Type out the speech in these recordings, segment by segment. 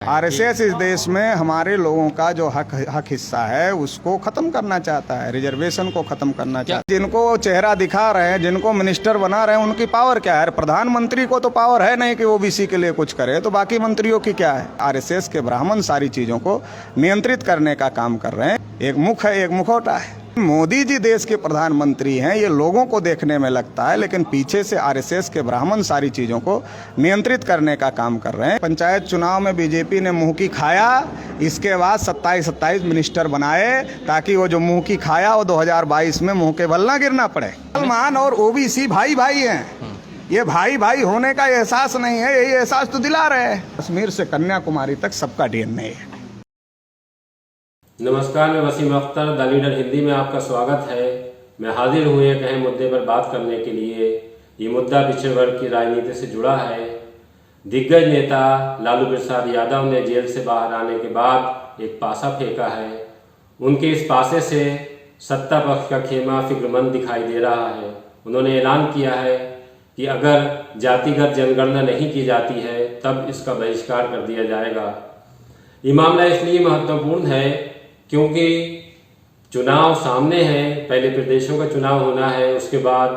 RSS इस देश में हमारे लोगों का जो हक हिस्सा है उसको खत्म करना चाहता है, रिजर्वेशन को खत्म करना चाहता है। जिनको चेहरा दिखा रहे हैं, जिनको मिनिस्टर बना रहे हैं, उनकी पावर क्या है? प्रधानमंत्री को तो पावर है नहीं कि ओबीसी के लिए कुछ करे, तो बाकी मंत्रियों की क्या है? आरएसएस के ब्राह्मण सारी चीजों को नियंत्रित करने का काम कर रहे हैं। एक मुख है, एक मुखौटा है। मोदी जी देश के प्रधानमंत्री हैं, ये लोगों को देखने में लगता है, लेकिन पीछे से आरएसएस के ब्राह्मण सारी चीजों को नियंत्रित करने का काम कर रहे हैं। पंचायत चुनाव में बीजेपी ने मुंह की खाया, इसके बाद 27 मिनिस्टर बनाए ताकि वो जो मुंह की खाया वो 2022 में मुंह के बल ना गिरना पड़े। मुसलमान और ओबीसी भाई भाई हैं, ये भाई भाई होने का एहसास नहीं है, यही एहसास तो दिला रहे हैं। कश्मीर से कन्याकुमारी तक सबका डीएनए है। नमस्कार, मैं वसीम अख्तर, द लीडर हिंदी में आपका स्वागत है। मैं हाजिर हूँ एक अहम मुद्दे पर बात करने के लिए। ये मुद्दा पिछड़े वर्ग की राजनीति से जुड़ा है। दिग्गज नेता लालू प्रसाद यादव ने जेल से बाहर आने के बाद एक पासा फेंका है। उनके इस पासे से सत्ता पक्ष का खेमा फिक्रमंद दिखाई दे रहा है। उन्होंने ऐलान किया है कि अगर जातिगत जनगणना नहीं की जाती है तब इसका बहिष्कार कर दिया जाएगा। ये मामला इसलिए महत्वपूर्ण है क्योंकि चुनाव सामने हैं। पहले प्रदेशों का चुनाव होना है, उसके बाद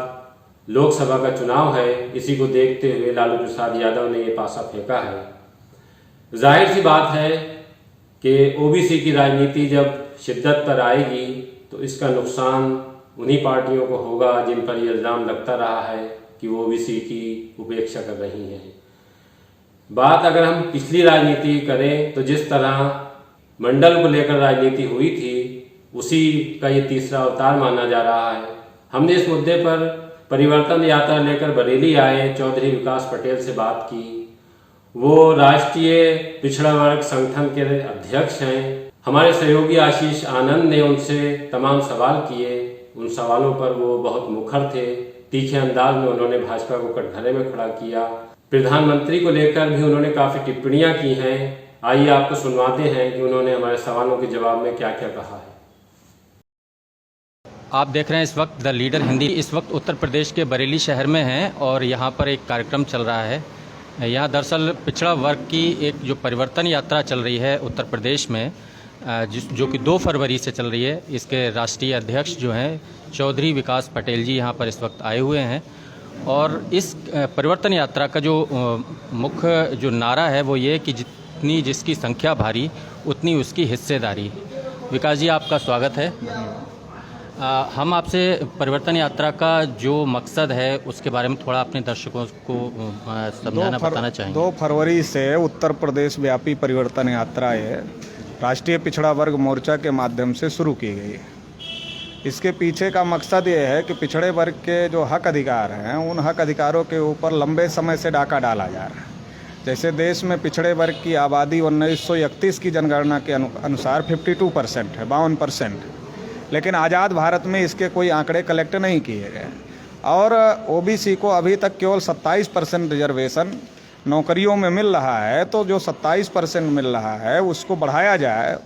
लोकसभा का चुनाव है। इसी को देखते हुए लालू प्रसाद यादव ने ये पासा फेंका है। जाहिर सी बात है कि ओबीसी की राजनीति जब शिद्दत पर आएगी तो इसका नुकसान उन्हीं पार्टियों को होगा जिन पर यह इल्ज़ाम लगता रहा है कि वो ओबीसी की उपेक्षा कर रही हैं। बात अगर हम पिछली राजनीति करें तो जिस तरह मंडल को लेकर राजनीति हुई थी, उसी का ये तीसरा अवतार माना जा रहा है। हमने इस मुद्दे पर परिवर्तन यात्रा लेकर बरेली आए चौधरी विकास पटेल से बात की। वो राष्ट्रीय पिछड़ा वर्ग संगठन के अध्यक्ष हैं। हमारे सहयोगी आशीष आनंद ने उनसे तमाम सवाल किए। उन सवालों पर वो बहुत मुखर थे। तीखे अंदाज में उन्होंने भाजपा को कटघरे में खड़ा किया। प्रधानमंत्री को लेकर भी उन्होंने काफ़ी टिप्पणियां की हैं। आइए आपको सुनवाते हैं कि उन्होंने हमारे सवालों के जवाब में क्या क्या कहा है। आप देख रहे हैं इस वक्त द लीडर हिंदी। इस वक्त उत्तर प्रदेश के बरेली शहर में हैं और यहाँ पर एक कार्यक्रम चल रहा है। यहाँ दरअसल पिछड़ा वर्ग की एक जो परिवर्तन यात्रा चल रही है उत्तर प्रदेश में, जो कि 2 फरवरी से चल रही है। इसके राष्ट्रीय अध्यक्ष जो हैं चौधरी विकास पटेल जी यहाँ पर इस वक्त आए हुए हैं। और इस परिवर्तन यात्रा का जो मुख्य जो नारा है वो ये कि जितनी जिसकी संख्या भारी उतनी उसकी हिस्सेदारी। विकास जी, आपका स्वागत है। हम आपसे परिवर्तन यात्रा का जो मकसद है उसके बारे में थोड़ा अपने दर्शकों को समझाना बताना चाहेंगे। 2 फरवरी से उत्तर प्रदेश व्यापी परिवर्तन यात्रा ये राष्ट्रीय पिछड़ा वर्ग मोर्चा के माध्यम से शुरू की गई है। इसके पीछे का मकसद ये है कि पिछड़े वर्ग के जो हक अधिकार हैं उन हक अधिकारों के ऊपर लंबे समय से डाका डाला जा रहा है। जैसे देश में पिछड़े वर्ग की आबादी 1931 की जनगणना के अनुसार 52% है, 52%। लेकिन आज़ाद भारत में इसके कोई आंकड़े कलेक्ट नहीं किए गए और ओबीसी को अभी तक केवल 27% रिजर्वेशन नौकरियों में मिल रहा है। तो जो 27% मिल रहा है उसको बढ़ाया जाए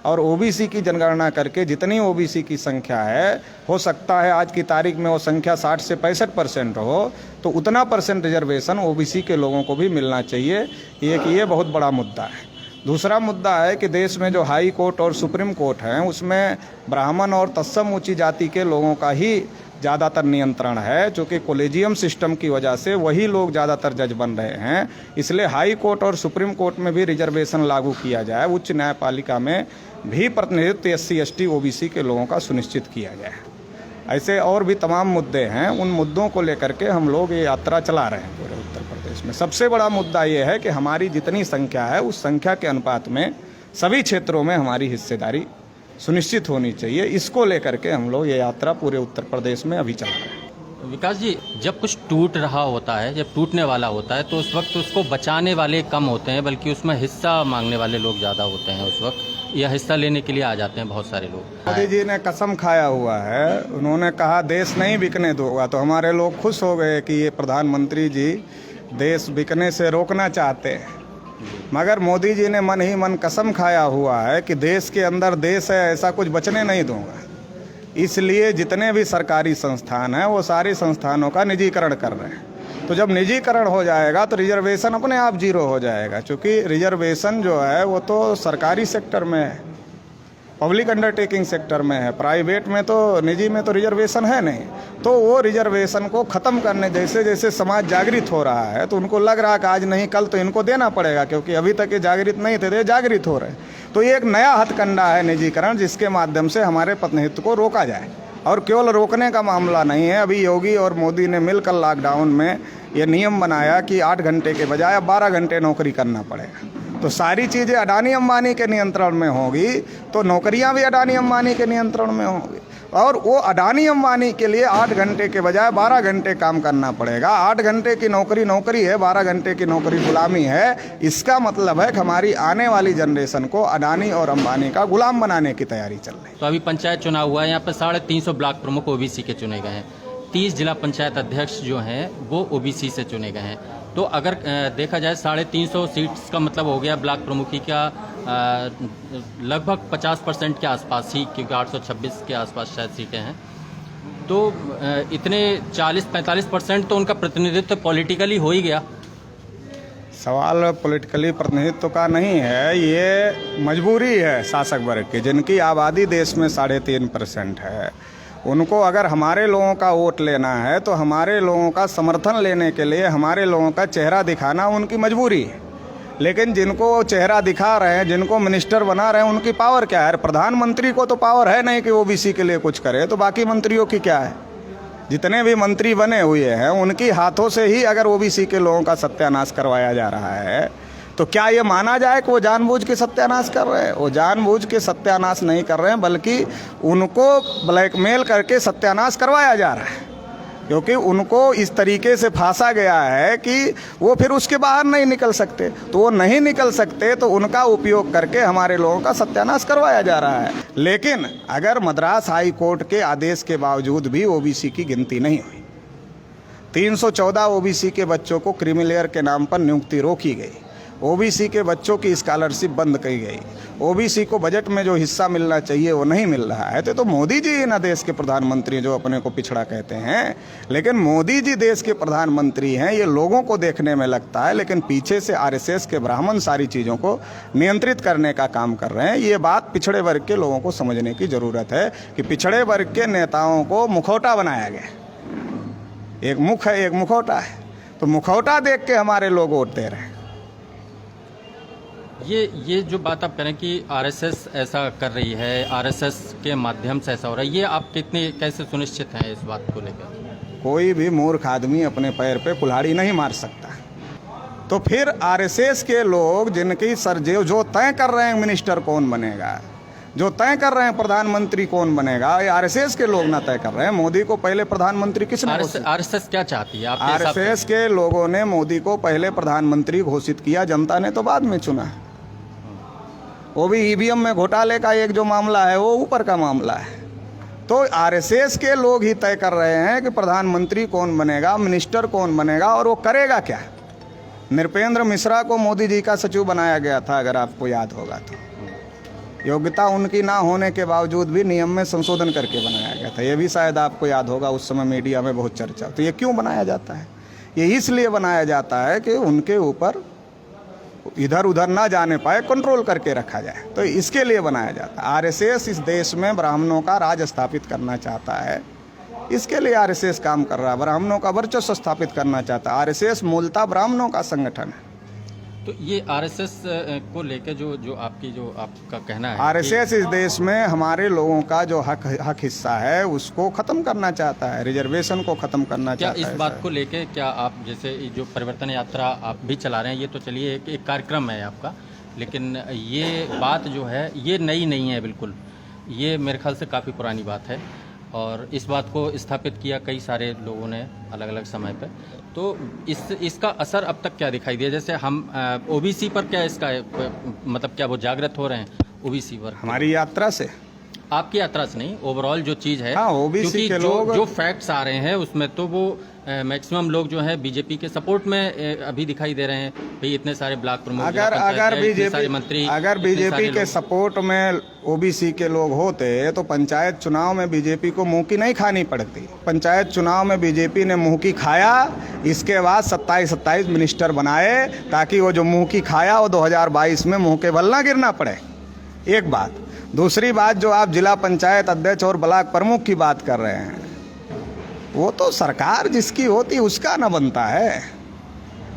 और ओबीसी की जनगणना करके जितनी ओबीसी की संख्या है, हो सकता है आज की तारीख में वो संख्या 60 से 65% हो, तो उतना % रिजर्वेशन ओबीसी के लोगों को भी मिलना चाहिए। ये बहुत बड़ा मुद्दा है। दूसरा मुद्दा है कि देश में जो हाई कोर्ट और सुप्रीम कोर्ट हैं उसमें ब्राह्मण और तत्सम ऊंची जाति के लोगों का ही ज़्यादातर नियंत्रण है, चूँकि कॉलेजियम सिस्टम की वजह से वही लोग ज़्यादातर जज बन रहे हैं। इसलिए हाई कोर्ट और सुप्रीम कोर्ट में भी रिजर्वेशन लागू किया जाए। उच्च न्यायपालिका में भी प्रतिनिधित्व SC ST OBC के लोगों का सुनिश्चित किया जाए। ऐसे और भी तमाम मुद्दे हैं। उन मुद्दों को लेकर के हम लोग ये यात्रा चला रहे हैं पूरे उत्तर प्रदेश में। सबसे बड़ा मुद्दा ये है कि हमारी जितनी संख्या है उस संख्या के अनुपात में सभी क्षेत्रों में हमारी हिस्सेदारी सुनिश्चित होनी चाहिए। इसको लेकर के हम लोग ये यात्रा पूरे उत्तर प्रदेश में अभी चला रहे हैं। विकास जी, जब कुछ टूट रहा होता है, जब टूटने वाला होता है तो उस वक्त उसको बचाने वाले कम होते हैं, बल्कि उसमें हिस्सा मांगने वाले लोग ज़्यादा होते हैं उस वक्त, या हिस्सा लेने के लिए आ जाते हैं बहुत सारे लोग। मोदी जी ने कसम खाया हुआ है, उन्होंने कहा देश नहीं बिकने दूंगा। तो हमारे लोग खुश हो गए कि ये प्रधानमंत्री जी देश बिकने से रोकना चाहते हैं। मगर मोदी जी ने मन ही मन कसम खाया हुआ है कि देश के अंदर देश है, ऐसा कुछ बचने नहीं दूंगा। इसलिए जितने भी सरकारी संस्थान हैं वो सारे संस्थानों का निजीकरण कर रहे हैं। तो जब निजीकरण हो जाएगा तो रिजर्वेशन अपने आप जीरो हो जाएगा, क्योंकि रिजर्वेशन जो है वो तो सरकारी सेक्टर में है, पब्लिक अंडरटेकिंग सेक्टर में है, प्राइवेट में तो निजी में तो रिजर्वेशन है नहीं। तो वो रिजर्वेशन को ख़त्म करने, जैसे जैसे समाज जागृत हो रहा है तो उनको लग रहा है कि आज नहीं कल तो इनको देना पड़ेगा, क्योंकि अभी तक ये जागृत नहीं थे, तो ये जागृत हो रहे हैं। तो ये एक नया हथकंडा है निजीकरण, जिसके माध्यम से हमारे प्रतिनिधित्व को रोका जाए। और केवल रोकने का मामला नहीं है, अभी योगी और मोदी ने मिलकर लॉकडाउन में ये नियम बनाया कि 8 घंटे के बजाय अब 12 घंटे नौकरी करना पड़ेगा। तो सारी चीज़ें अडानी अंबानी के नियंत्रण में होगी, तो नौकरियां भी अडानी अंबानी के नियंत्रण में होंगी। और वो अडानी अंबानी के लिए 8 घंटे के बजाय 12 घंटे काम करना पड़ेगा। 8 घंटे की नौकरी नौकरी है, 12 घंटे की नौकरी गुलामी है। इसका मतलब है कि हमारी आने वाली जनरेशन को अडानी और अंबानी का गुलाम बनाने की तैयारी चल रही है। तो अभी पंचायत चुनाव हुआ है, यहाँ पर 350 ब्लॉक प्रमुख ओबीसी के चुने गए हैं, 30 जिला पंचायत अध्यक्ष जो हैं वो ओबीसी से चुने गए हैं। तो अगर देखा जाए 350 सीट्स का मतलब हो गया ब्लॉक प्रमुखी का लगभग 50% के आसपास ही, क्योंकि 826 के आसपास शायद सीटें हैं। तो इतने 40-45% तो उनका प्रतिनिधित्व पॉलिटिकली हो ही गया। सवाल पॉलिटिकली प्रतिनिधित्व का नहीं है, ये मजबूरी है शासक वर्ग की, जिनकी आबादी देश में 3.5% है। उनको अगर हमारे लोगों का वोट लेना है तो हमारे लोगों का समर्थन लेने के लिए हमारे लोगों का चेहरा दिखाना उनकी मजबूरी है। लेकिन जिनको चेहरा दिखा रहे हैं, जिनको मिनिस्टर बना रहे हैं, उनकी पावर क्या है? प्रधानमंत्री को तो पावर है नहीं कि ओबीसी के लिए कुछ करे, तो बाकी मंत्रियों की क्या है? जितने भी मंत्री बने हुए हैं उनकी हाथों से ही अगर ओबीसी के लोगों का सत्यानाश करवाया जा रहा है, तो क्या ये माना जाए कि वो जानबूझ के सत्यानाश कर रहे हैं? वो जानबूझ के सत्यानाश नहीं कर रहे हैं, बल्कि उनको ब्लैकमेल करके सत्यानाश करवाया जा रहा है, क्योंकि उनको इस तरीके से फांसा गया है कि वो फिर उसके बाहर नहीं निकल सकते। तो वो नहीं निकल सकते तो उनका उपयोग करके हमारे लोगों का सत्यानाश करवाया जा रहा है। लेकिन अगर मद्रास हाई कोर्ट के आदेश के बावजूद भी ओबीसी की गिनती नहीं हुई, 314 ओबीसी के बच्चों को क्रीमी लेयर के नाम पर नियुक्ति रोकी गई, ओबीसी के बच्चों की स्कॉलरशिप बंद की गई, ओबीसी को बजट में जो हिस्सा मिलना चाहिए वो नहीं मिल रहा है। तो मोदी जी ना देश के प्रधानमंत्री जो अपने को पिछड़ा कहते हैं, लेकिन मोदी जी देश के प्रधानमंत्री हैं, ये लोगों को देखने में लगता है, लेकिन पीछे से आरएसएस के ब्राह्मण सारी चीज़ों को नियंत्रित करने का काम कर रहे हैं। ये बात पिछड़े वर्ग के लोगों को समझने की ज़रूरत है कि पिछड़े वर्ग के नेताओं को मुखौटा बनाया गया। एक मुख है, एक मुखौटा है, तो मुखौटा देख के हमारे लोग वोट दे रहे हैं। ये जो बात आप करें कि आरएसएस ऐसा कर रही है, आरएसएस के माध्यम से ऐसा हो रहा है, ये आप कैसे सुनिश्चित हैं इस बात को लेकर? कोई भी मूर्ख आदमी अपने पैर पे कुल्हाड़ी नहीं मार सकता। तो फिर आरएसएस के लोग जिनकी जो तय कर रहे हैं मिनिस्टर कौन बनेगा, जो तय कर रहे हैं प्रधानमंत्री कौन बनेगा, ये आरएसएस के लोग ना तय कर रहे हैं। मोदी को पहले प्रधानमंत्री किसने? आरएसएस क्या चाहती है? आरएसएस के लोगों ने मोदी को पहले प्रधानमंत्री घोषित किया, जनता ने तो बाद में चुना। वो भी ईवीएम में घोटाले का एक जो मामला है वो ऊपर का मामला है। तो आरएसएस के लोग ही तय कर रहे हैं कि प्रधानमंत्री कौन बनेगा, मिनिस्टर कौन बनेगा और वो करेगा क्या। नृपेंद्र मिश्रा को मोदी जी का सचिव बनाया गया था, अगर आपको याद होगा तो। योग्यता उनकी ना होने के बावजूद भी नियम में संशोधन करके बनाया गया था, ये भी शायद आपको याद होगा। उस समय मीडिया में बहुत चर्चा। तो ये क्यों बनाया जाता है? ये इसलिए बनाया जाता है कि उनके ऊपर इधर उधर ना जाने पाए, कंट्रोल करके रखा जाए। तो इसके लिए बनाया जाता है। आरएसएस इस देश में ब्राह्मणों का राज स्थापित करना चाहता है, इसके लिए आरएसएस काम कर रहा है। ब्राह्मणों का वर्चस्व स्थापित करना चाहता है। आरएसएस मूलतः ब्राह्मणों का संगठन है। तो ये आरएसएस को लेकर जो आपका कहना है, आरएसएस इस देश में हमारे लोगों का जो हक हिस्सा है उसको ख़त्म करना चाहता है, रिजर्वेशन को ख़त्म करना चाहता है। क्या इस बात को लेकर क्या आप, जैसे जो परिवर्तन यात्रा आप भी चला रहे हैं, ये तो चलिए एक कार्यक्रम है आपका, लेकिन ये बात जो है ये नई नहीं है बिल्कुल, ये मेरे ख्याल से काफ़ी पुरानी बात है और इस बात को स्थापित किया कई सारे लोगों ने अलग अलग समय पे। तो इसका असर अब तक क्या दिखाई दिया? जैसे हम ओबीसी पर क्या इसका मतलब क्या वो जागृत हो रहे हैं ओबीसी पर हमारी यात्रा से? आपकी यात्रा से नहीं, ओवरऑल जो चीज़ है, हाँ, OBC क्योंकि के जो लोग जो फैक्ट्स आ रहे हैं उसमें तो वो मैक्सिमम लोग जो है बीजेपी के सपोर्ट में अभी दिखाई दे रहे हैं। भाई इतने सारे ब्लॉक प्रमुख, अगर बीजेपी के सपोर्ट में ओबीसी के लोग होते तो पंचायत चुनाव में बीजेपी को मुंह की नहीं खानी पड़ती। पंचायत चुनाव में बीजेपी ने मुंह की खाया, इसके बाद 27 मिनिस्टर बनाए ताकि वो जो मुंह की खाया वो 2022 में मुंह के बल ना गिरना पड़े। एक बात। दूसरी बात, जो आप जिला पंचायत अध्यक्ष और ब्लॉक प्रमुख की बात कर रहे हैं, वो तो सरकार जिसकी होती उसका न बनता है।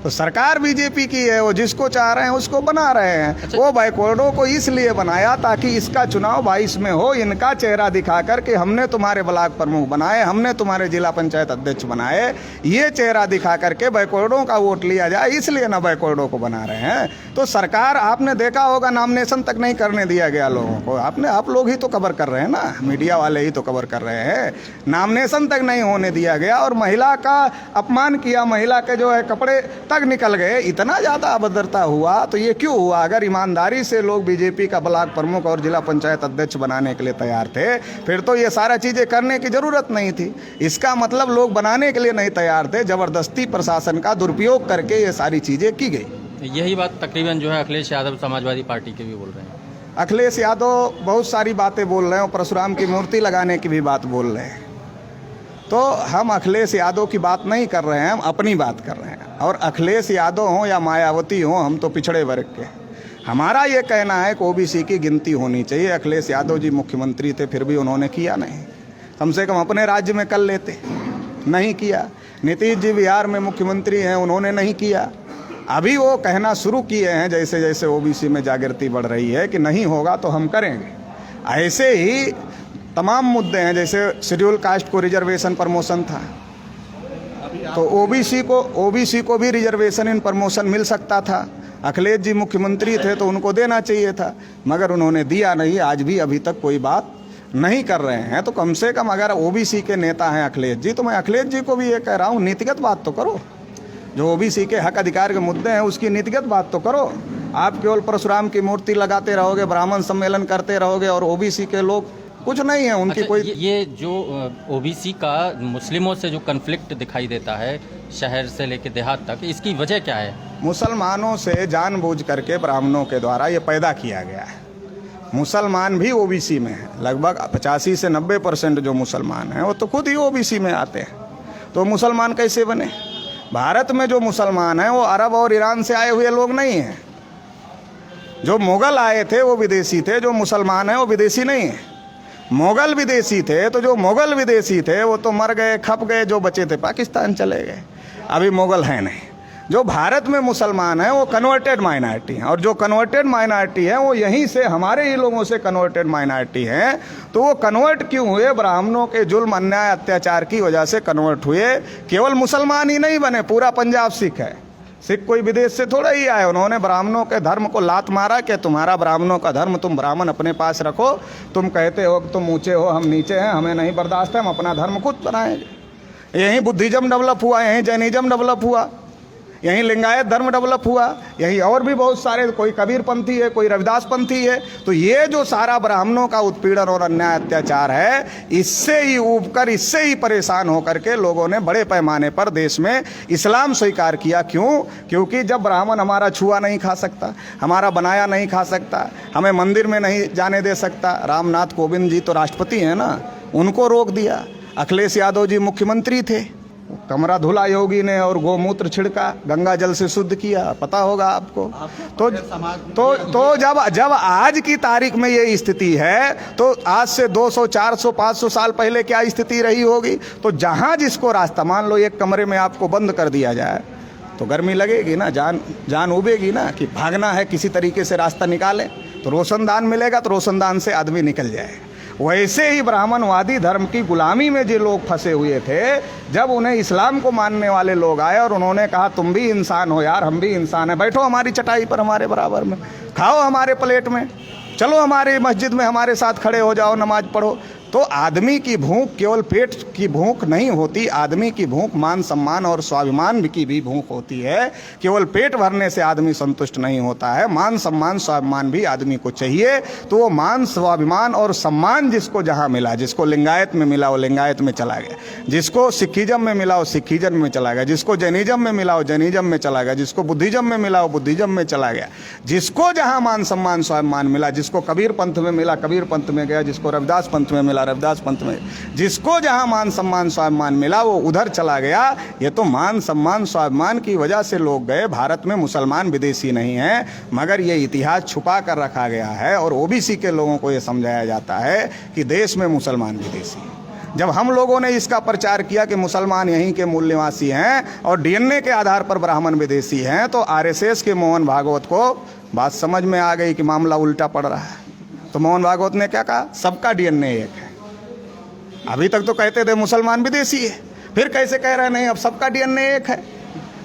तो सरकार बीजेपी की है, वो जिसको चाह रहे हैं उसको बना रहे हैं। अच्छा। वो बैकवर्डों को इसलिए बनाया ताकि इसका चुनाव 22 में हो, इनका चेहरा दिखा कर कि हमने तुम्हारे ब्लॉक प्रमुख बनाए, हमने तुम्हारे जिला पंचायत अध्यक्ष बनाए, ये चेहरा दिखा करके बैकवर्डों का वोट लिया जाए, इसलिए ना बैकवर्डों को बना रहे हैं। तो सरकार, आपने देखा होगा, नॉमिनेशन तक नहीं करने दिया गया लोगों को। आप लोग ही तो कवर कर रहे हैं ना, मीडिया वाले ही तो कवर कर रहे हैं। नॉमिनेशन तक नहीं होने दिया गया और महिला का अपमान किया, महिला के जो है कपड़े तक निकल गए। इतना ज़्यादा अभद्रता हुआ तो ये क्यों हुआ? अगर ईमानदारी से लोग बीजेपी का ब्लॉक प्रमुख और जिला पंचायत अध्यक्ष बनाने के लिए तैयार थे, फिर तो ये सारा चीज़ें करने की ज़रूरत नहीं थी। इसका मतलब लोग बनाने के लिए नहीं तैयार थे, ज़बरदस्ती प्रशासन का दुरुपयोग करके ये सारी चीज़ें की गई। यही बात तकरीबन जो है अखिलेश यादव समाजवादी पार्टी के भी बोल रहे हैं। अखिलेश यादव बहुत सारी बातें बोल रहे हैं, परशुराम की मूर्ति लगाने की भी बात बोल रहे हैं। तो हम अखिलेश यादव की बात नहीं कर रहे हैं, हम अपनी बात कर रहे हैं। और अखिलेश यादव हों या मायावती हों, हम तो पिछड़े वर्ग के। हमारा ये कहना है कि ओबीसी की गिनती होनी चाहिए। अखिलेश यादव जी मुख्यमंत्री थे, फिर भी उन्होंने किया नहीं। कम से कम अपने राज्य में कर लेते, नहीं किया। नीतीश जी बिहार में मुख्यमंत्री हैं, उन्होंने नहीं किया। अभी वो कहना शुरू किए हैं जैसे जैसे ओबीसी में जागृति बढ़ रही है कि नहीं होगा तो हम करेंगे। ऐसे ही तमाम मुद्दे हैं, जैसे शेड्यूल कास्ट को रिजर्वेशन प्रमोशन था, तो ओबीसी को भी रिजर्वेशन इन प्रमोशन मिल सकता था। अखिलेश जी मुख्यमंत्री थे तो उनको देना चाहिए था, मगर उन्होंने दिया नहीं। आज भी अभी तक कोई बात नहीं कर रहे हैं। तो कम से कम अगर ओबीसी के नेता हैं अखिलेश जी, तो मैं अखिलेश जी को भी ये कह रहा हूँ, नीतिगत बात तो करो। जो ओबीसी के हक अधिकार के मुद्दे हैं उसकी नीतिगत बात तो करो। आप केवल परशुराम की मूर्ति लगाते रहोगे, ब्राह्मण सम्मेलन करते रहोगे और ओबीसी के लोग कुछ नहीं है उनकी। अच्छा, कोई ये जो ओबीसी का मुस्लिमों से जो कन्फ्लिक्ट दिखाई देता है शहर से लेकर देहात तक, इसकी वजह क्या है? मुसलमानों से जानबूझ करके ब्राह्मणों के द्वारा ये पैदा किया गया है। मुसलमान भी ओबीसी में है, लगभग 85 से 90% जो मुसलमान हैं वो तो खुद ही ओबीसी में आते हैं। तो मुसलमान कैसे बने? भारत में जो मुसलमान हैं वो अरब और ईरान से आए हुए लोग नहीं हैं। जो मुग़ल आए थे वो विदेशी थे, जो मुसलमान हैं वो विदेशी नहीं हैं। मुग़ल विदेशी थे तो जो मुग़ल विदेशी थे वो तो मर गए, खप गए, जो बचे थे पाकिस्तान चले गए। अभी मुग़ल हैं नहीं। जो भारत में मुसलमान हैं वो कन्वर्टेड माइनॉरिटी हैं, और जो कन्वर्टेड माइनॉरिटी है वो यहीं से हमारे ही लोगों से कन्वर्टेड माइनॉरिटी हैं। तो वो कन्वर्ट क्यों हुए? ब्राह्मणों के जुल्म, अन्याय, अत्याचार की वजह से कन्वर्ट हुए। केवल मुसलमान ही नहीं बने, पूरा पंजाब सिख है। सिख कोई विदेश से थोड़ा ही आए। उन्होंने ब्राह्मणों के धर्म को लात मारा कि तुम्हारा ब्राह्मणों का धर्म, तुम ब्राह्मण अपने पास रखो। तुम कहते हो कि तुम ऊंचे हो, हम नीचे हैं, हमें नहीं बर्दाश्त है, हम अपना धर्म खुद बनाएंगे। यहीं बुद्धिज्म डेवलप हुआ, यहीं जैनिज्म डेवलप हुआ, यहीं लिंगायत धर्म डेवलप हुआ, यहीं और भी बहुत सारे, कोई कबीर पंथी है, कोई रविदास पंथी है। तो ये जो सारा ब्राह्मणों का उत्पीड़न और अन्याय अत्याचार है, इससे ही ऊबकर, इससे ही परेशान होकर के लोगों ने बड़े पैमाने पर देश में इस्लाम स्वीकार किया। क्यों? क्योंकि जब ब्राह्मण हमारा छुआ नहीं खा सकता, हमारा बनाया नहीं खा सकता, हमें मंदिर में नहीं जाने दे सकता। रामनाथ कोविंद जी तो राष्ट्रपति हैं ना, उनको रोक दिया। अखिलेश यादव जी मुख्यमंत्री थे, कमरा धुला योगी ने और गोमूत्र छिड़का, गंगा जल से शुद्ध किया, पता होगा आपको। तो जब आज की तारीख में ये स्थिति है, तो आज से 200, 400, 500 साल पहले क्या स्थिति रही होगी? तो जहाँ जिसको रास्ता, मान लो एक कमरे में आपको बंद कर दिया जाए तो गर्मी लगेगी ना, जान उबेगी ना कि भागना है, किसी तरीके से रास्ता निकालें। तो रोशनदान मिलेगा तो रोशनदान से आदमी निकल जाए। वैसे ही ब्राह्मणवादी धर्म की गुलामी में जो लोग फंसे हुए थे, जब उन्हें इस्लाम को मानने वाले लोग आए और उन्होंने कहा तुम भी इंसान हो यार, हम भी इंसान हैं, बैठो हमारी चटाई पर हमारे बराबर में, खाओ हमारे प्लेट में, चलो हमारे मस्जिद में हमारे साथ खड़े हो जाओ, नमाज पढ़ो, तो आदमी की भूख केवल पेट की भूख नहीं होती, आदमी की भूख मान सम्मान और स्वाभिमान की भी भूख होती है। केवल पेट भरने से आदमी संतुष्ट नहीं होता है, मान सम्मान स्वाभिमान भी आदमी को चाहिए। तो वो मान स्वाभिमान और सम्मान जिसको जहाँ मिला, जिसको लिंगायत में मिला वो लिंगायत में चला गया, जिसको सिखिज्म में मिला वो सिखिज्म में चला गया, जिसको जैनिज्म में मिला वो जैनिज्म में चला गया, जिसको बुद्धिज्म में मिला वो बुद्धिज्म में चला गया। जिसको जहाँ मान सम्मान स्वाभिमान मिला, जिसको कबीर पंथ में मिला कबीर पंथ में गया, जिसको रविदास पंथ में मिला रविदास पंथ में, जिसको जहां मान सम्मान स्वाभिमान मिला वो उधर चला गया। ये तो मान सम्मान स्वाभिमान की वजह से लोग गए। भारत में मुसलमान विदेशी नहीं है, मगर ये इतिहास छुपा कर रखा गया है और ओबीसी के लोगों को ये समझाया जाता है कि देश में मुसलमान विदेशी हैं। जब हम लोगों ने इसका प्रचार किया कि मुसलमान यहीं के मूल निवासी हैं और डीएनए के आधार पर ब्राह्मण विदेशी हैं, तो आरएसएस के मोहन भागवत को बात समझ में आ गई कि मामला उल्टा पड़ रहा है। तो मोहन भागवत ने क्या कहा, सबका डीएनए एक है। अभी तक तो कहते थे मुसलमान विदेशी है, फिर कैसे कह रहे हैं नहीं अब सबका डीएनए एक है।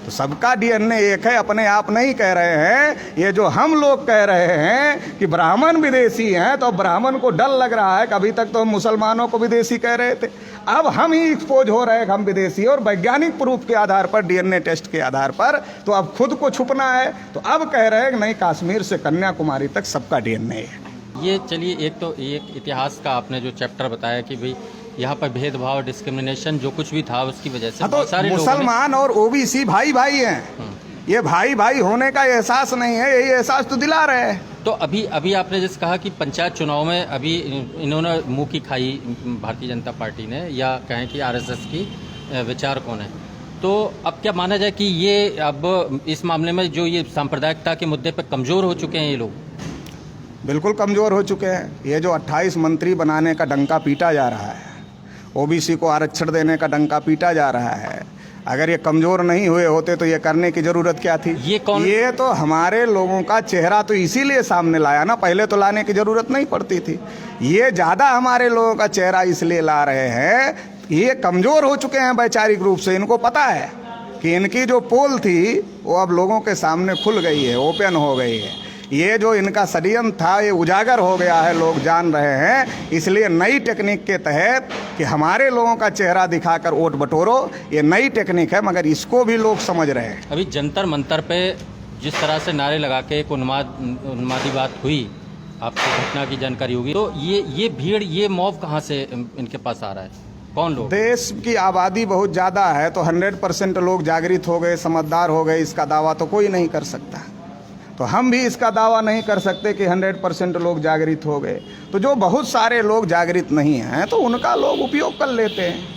तो सबका डीएनए एक है अपने आप नहीं कह रहे हैं, ये जो हम लोग कह रहे हैं कि ब्राह्मण विदेशी हैं, तो ब्राह्मण को डर लग रहा है कि अभी तक तो हम मुसलमानों को विदेशी कह रहे थे, अब हम ही एक्सपोज हो रहे हैं हम विदेशी, और वैज्ञानिक प्रूफ के आधार पर डीएनए टेस्ट के आधार पर तो अब खुद को छुपना है। तो अब कह रहे हैं कि नहीं कश्मीर से कन्याकुमारी तक सबका डीएनए है। ये चलिए, एक तो एक इतिहास का आपने जो चैप्टर बताया कि भाई यहाँ पर भेदभाव डिस्क्रिमिनेशन जो कुछ भी था उसकी वजह से बहुत सारे मुसलमान और ओबीसी भाई भाई हैं। ये भाई भाई होने का एहसास नहीं है, यही एहसास तो दिला रहे हैं। तो अभी आपने जैसे कहा कि पंचायत चुनाव में अभी इन्होंने मुंह की खाई भारतीय जनता पार्टी ने, या कहें कि आरएसएस की विचारकों ने, तो अब क्या माना जाए कि ये अब इस मामले में जो ये सांप्रदायिकता के मुद्दे पर कमज़ोर हो चुके हैं ये लोग? बिल्कुल कमज़ोर हो चुके हैं। ये जो 28 मंत्री बनाने का डंका पीटा जा रहा है, ओबीसी को आरक्षण देने का डंका पीटा जा रहा है, अगर ये कमज़ोर नहीं हुए होते तो ये करने की ज़रूरत क्या थी? ये तो हमारे लोगों का चेहरा तो इसीलिए सामने लाया ना, पहले तो लाने की ज़रूरत नहीं पड़ती थी। ये ज़्यादा हमारे लोगों का चेहरा इसलिए ला रहे हैं, ये कमज़ोर हो चुके हैं वैचारिक रूप से। इनको पता है कि इनकी जो पोल थी वो अब लोगों के सामने खुल गई है, ओपन हो गई है। ये जो इनका षड्यंत्र था ये उजागर हो गया है, लोग जान रहे हैं। इसलिए नई टेक्निक के तहत कि हमारे लोगों का चेहरा दिखाकर वोट बटोरो, ये नई टेक्निक है, मगर इसको भी लोग समझ रहे हैं। अभी जंतर मंतर पे जिस तरह से नारे लगा के एक उन्मादी बात हुई, आपको घटना की जानकारी होगी, तो ये भीड़, ये मॉब कहाँ से इनके पास आ रहा है? कौन लोग? देश की आबादी बहुत ज़्यादा है, तो 100% लोग जागृत हो गए, समझदार हो गए, इसका दावा तो कोई नहीं कर सकता। तो हम भी इसका दावा नहीं कर सकते कि 100% लोग जागृत हो गए। तो जो बहुत सारे लोग जागृत नहीं हैं तो उनका लोग उपयोग कर लेते हैं।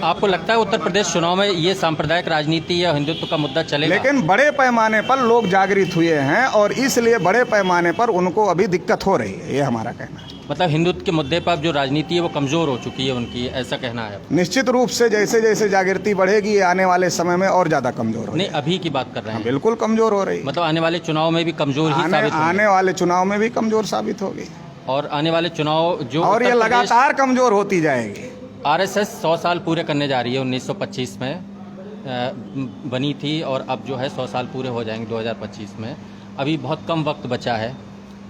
आपको लगता है उत्तर प्रदेश चुनाव में ये सांप्रदायिक राजनीति या हिंदुत्व का मुद्दा चलेगा? लेकिन बड़े पैमाने पर लोग जागृत हुए हैं और इसलिए बड़े पैमाने पर उनको अभी दिक्कत हो रही है, ये हमारा कहना है। मतलब हिंदुत्व के मुद्दे पर जो राजनीति है वो कमजोर हो चुकी है उनकी, ऐसा कहना है? निश्चित रूप से जैसे जैसे जागृति बढ़ेगी ये आने वाले समय में और ज्यादा कमजोर हो। नहीं, अभी की बात कर रहे हैं। बिल्कुल कमजोर हो रही, मतलब आने वाले चुनाव में भी कमजोर ही साबित होगी। आने वाले चुनाव में भी कमजोर साबित होगी और आने वाले चुनाव जो, और ये लगातार कमजोर होती जाएगी। आरएसएस 100 साल पूरे करने जा रही है, 1925 में बनी थी और अब जो है 100 साल पूरे हो जाएंगे 2025 में। अभी बहुत कम वक्त बचा है,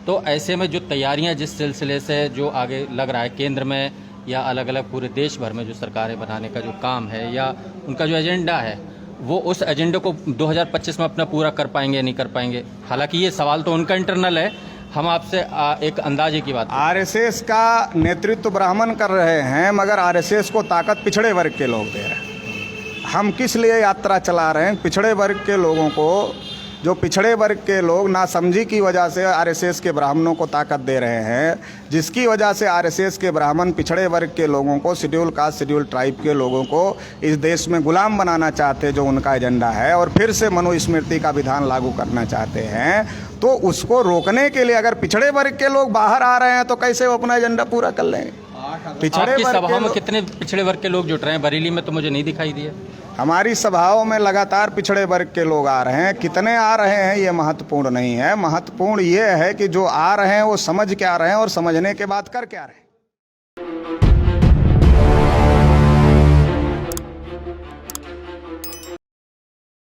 तो ऐसे में जो तैयारियां जिस सिलसिले से जो आगे लग रहा है केंद्र में या अलग अलग पूरे देश भर में जो सरकारें बनाने का जो काम है या उनका जो एजेंडा है, वो उस एजेंडे को 2025 में अपना पूरा कर पाएंगे या नहीं कर पाएंगे? हालांकि ये सवाल तो उनका इंटरनल है, हम आपसे एक अंदाजे की बात। आरएसएस का नेतृत्व ब्राह्मण कर रहे हैं, मगर आरएसएस को ताकत पिछड़े वर्ग के लोग दे रहे हैं। हम किस लिए यात्रा चला रहे हैं? पिछड़े वर्ग के लोगों को, जो पिछड़े वर्ग के लोग नासमझी की वजह से आरएसएस के ब्राह्मणों को ताकत दे रहे हैं, जिसकी वजह से आरएसएस के ब्राह्मण पिछड़े वर्ग के लोगों को, शेड्यूल कास्ट शेड्यूल ट्राइब के लोगों को इस देश में गुलाम बनाना चाहते, जो उनका एजेंडा है, और फिर से मनुस्मृति का विधान लागू करना चाहते हैं। तो उसको रोकने के लिए अगर पिछड़े वर्ग के लोग बाहर आ रहे हैं तो कैसे वो अपना एजेंडा पूरा कर लेंगे? पिछड़े वर्ग सभाओं में कितने पिछड़े वर्ग के लोग जुट रहे हैं? बरेली में तो मुझे नहीं दिखाई दिए। हमारी सभाओं में लगातार पिछड़े वर्ग के लोग आ रहे हैं। कितने आ रहे हैं ये महत्वपूर्ण नहीं है, महत्वपूर्ण ये है कि जो आ रहे हैं वो समझ के आ रहे हैं और समझने के बाद कर क्या रहे हैं।